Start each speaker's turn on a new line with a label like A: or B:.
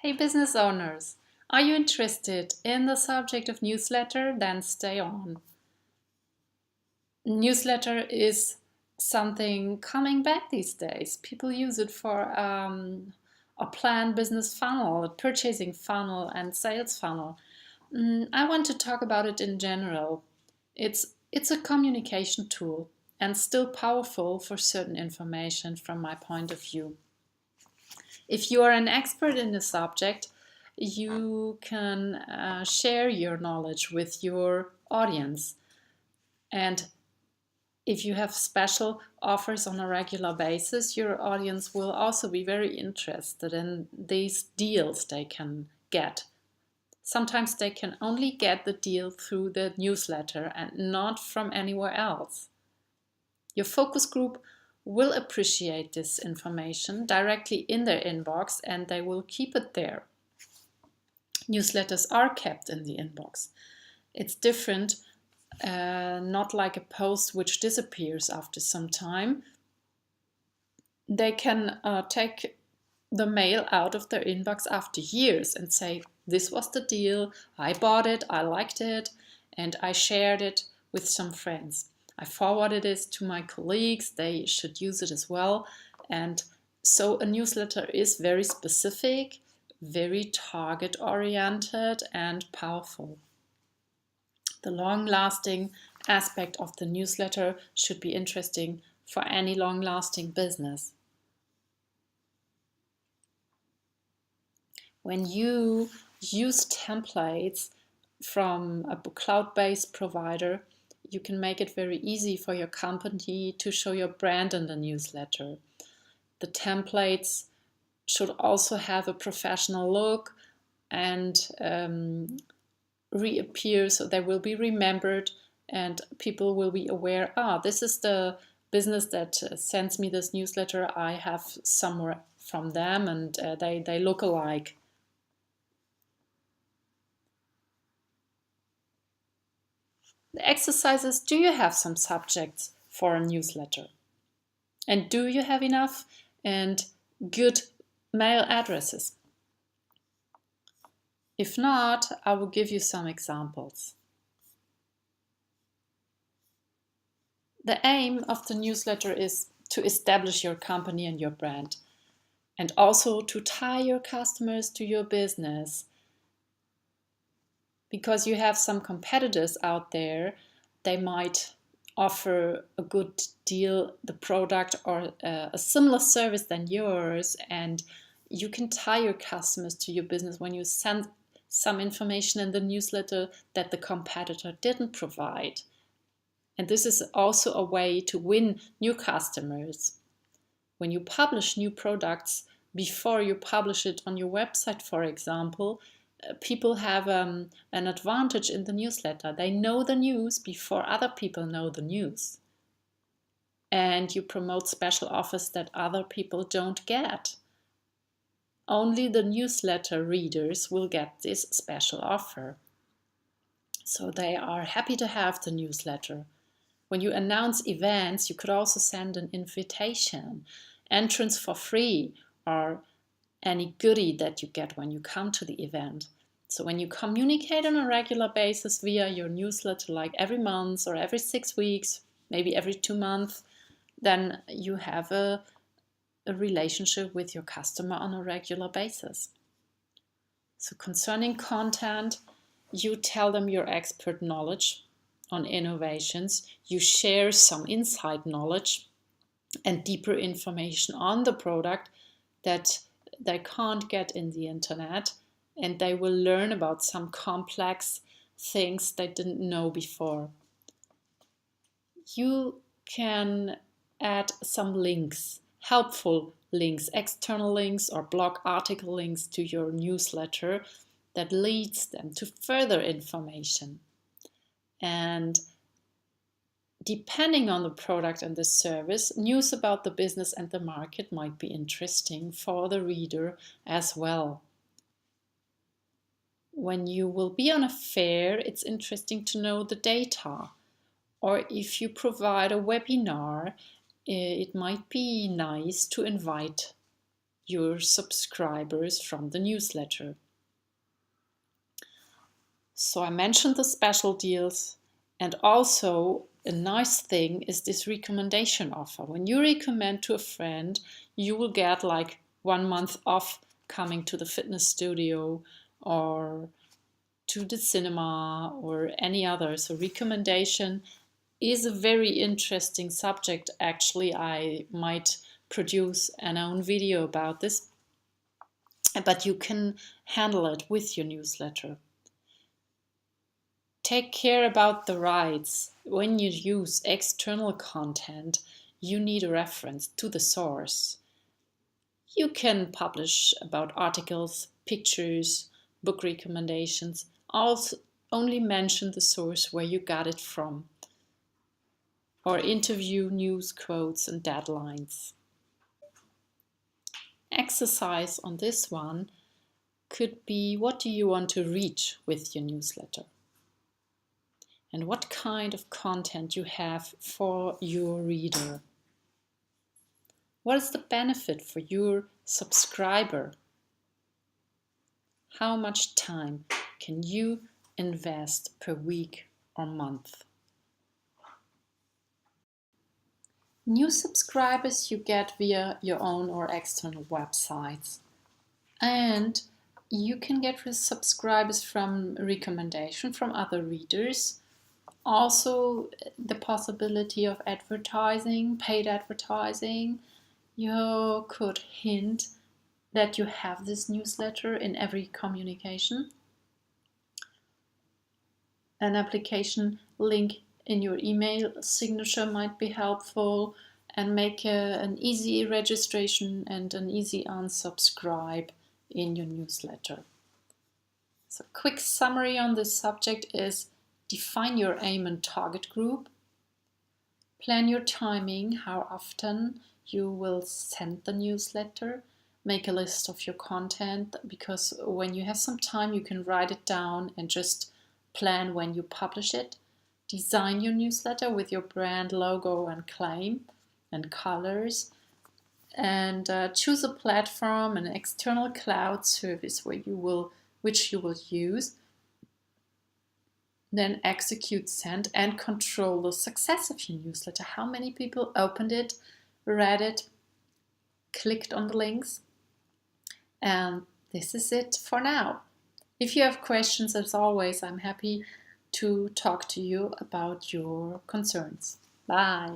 A: Hey business owners, are you interested in the subject of newsletter? Then stay on. Newsletter is something coming back these days. People use it for a planned business funnel, a purchasing funnel and sales funnel. I want to talk about it in general. It's a communication tool and still powerful for certain information from my point of view. If you are an expert in the subject, you can share your knowledge with your audience. And if you have special offers on a regular basis, your audience will also be very interested in these deals they can get. Sometimes they can only get the deal through the newsletter and not from anywhere else. Your focus group will appreciate this information directly in their inbox and they will keep it there. Newsletters are kept in the inbox. It's different, not like a post which disappears after some time. They can take the mail out of their inbox after years and say, this was the deal, I bought it, I liked it, and I shared it with some friends. I forwarded it to my colleagues, they should use it as well. And so a newsletter is very specific, very target-oriented and powerful. The long-lasting aspect of the newsletter should be interesting for any long-lasting business. When you use templates from a cloud-based provider, you can make it very easy for your company to show your brand in the newsletter. The templates should also have a professional look and reappear, so they will be remembered and people will be aware, this is the business that sends me this newsletter. I have somewhere from them and they look alike. The exercises, do you have some subjects for a newsletter? And do you have enough and good mail addresses? If not, I will give you some examples. The aim of the newsletter is to establish your company and your brand, and also to tie your customers to your business. Because you have some competitors out there, they might offer a good deal, the product or a similar service than yours, and you can tie your customers to your business when you send some information in the newsletter that the competitor didn't provide. And this is also a way to win new customers. When you publish new products before you publish it on your website, for example, people have an advantage in the newsletter. They know the news before other people know the news. And you promote special offers that other people don't get. Only the newsletter readers will get this special offer. So they are happy to have the newsletter. When you announce events, you could also send an invitation, entrance for free, or any goodie that you get when you come to the event. So when you communicate on a regular basis via your newsletter, like every month or every 6 weeks, maybe every 2 months, then you have a relationship with your customer on a regular basis. So concerning content, you tell them your expert knowledge on innovations, you share some inside knowledge and deeper information on the product that they can't get in the internet, and they will learn about some complex things they didn't know before. You can add some links, helpful links, external links or blog article links to your newsletter that leads them to further information. And depending on the product and the service, news about the business and the market might be interesting for the reader as well. When you will be on a fair, it's interesting to know the data. Or if you provide a webinar, it might be nice to invite your subscribers from the newsletter. So I mentioned the special deals, and also a nice thing is this recommendation offer. When you recommend to a friend, you will get like 1 month off coming to the fitness studio or to the cinema or any other. So recommendation is a very interesting subject. Actually, I might produce an own video about this, but you can handle it with your newsletter. Take care about the rights. When you use external content, you need a reference to the source. You can publish about articles, pictures, book recommendations. Also, only mention the source where you got it from, or interview news quotes and deadlines. Exercise on this one could be, what do you want to reach with your newsletter? And what kind of content you have for your reader? What is the benefit for your subscriber? How much time can you invest per week or month? New subscribers you get via your own or external websites. And you can get subscribers from recommendation from other readers. Also, the possibility of advertising, paid advertising. You could hint that you have this newsletter in every communication. An application link in your email signature might be helpful, and make an easy registration and an easy unsubscribe in your newsletter. So, quick summary on this subject is: define your aim and target group. Plan your timing, how often you will send the newsletter. Make a list of your content, because when you have some time, you can write it down and just plan when you publish it. Design your newsletter with your brand logo and claim and colors. And choose a platform, an external cloud service which you will use. Then execute, send, and control the success of your newsletter. How many people opened it, read it, clicked on the links? And this is it for now. If you have questions, as always, I'm happy to talk to you about your concerns. Bye.